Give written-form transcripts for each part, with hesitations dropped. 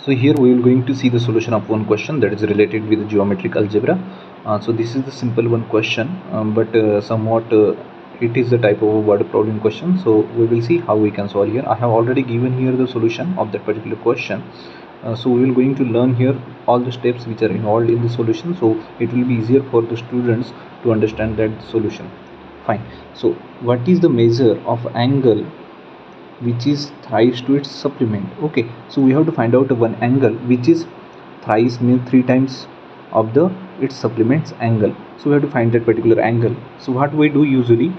So here we are going to see the solution of one question that is related with geometric algebra. So this is the simple one question, but somewhat it is the type of a word problem question. So we will see how we can solve here. I have already given here the solution of that particular question. So we will going to learn here all the steps which are involved in the solution. So it will be easier for the students to understand that solution. Fine. So what is the measure of angle which is thrice to its supplement? Okay, so we have to find out one angle which is thrice means 3 times of the its supplements angle. So we have to find that particular angle. So what we do usually,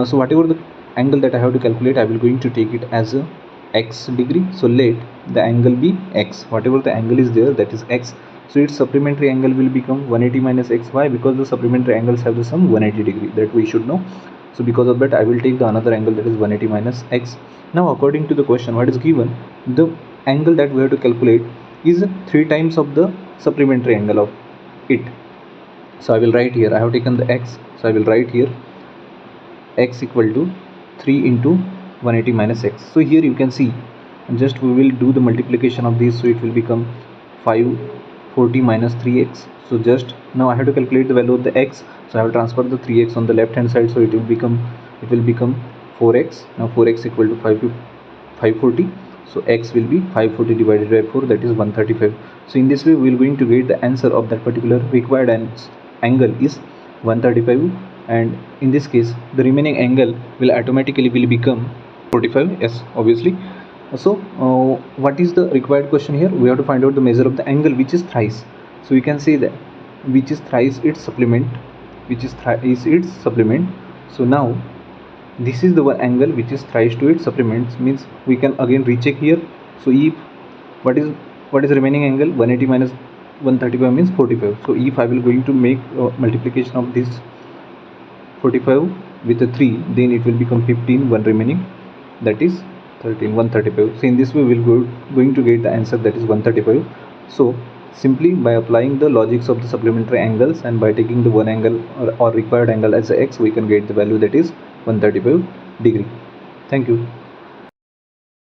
so whatever the angle that I have to calculate, I will going to take it as a x degree. So let the angle be x, whatever the angle is there, that is x. So its supplementary angle will become 180 minus x. Why? Because the supplementary angles have the sum 180 degree, that we should know. So because of that, I will take the another angle, that is 180 minus x. Now according to the question what is given, the angle that we have to calculate is 3 times of the supplementary angle of it. So I will write here, I have taken the x, so I will write here x equal to 3 into 180 minus x. So here you can see, just we will do the multiplication of this, so it will become 540 minus 3x. So just now I have to calculate the value of the x, so I have transferred the 3x on the left hand side, so it will become 4x. Now 4x equal to 540, so x will be 540 divided by 4, that is 135. So in this way we will going to get the answer of that particular required angle is 135, and in this case the remaining angle will automatically become 45. Yes, obviously. So what is the required question here? We have to find out the measure of the angle which is thrice. So you can say that which is thrice its supplement, So now this is the one angle which is thrice to its supplements, means we can again recheck here. So if what is remaining angle, 180 minus 135 means 45. So if I will going to make multiplication of this 45 with a 3, then it will become 15, one remaining, that is 13, 135. So in this way we will going to get the answer, that is 135. So simply by applying the logics of the supplementary angles and by taking the one angle or required angle as x, we can get the value, that is 135 degree. Thank you.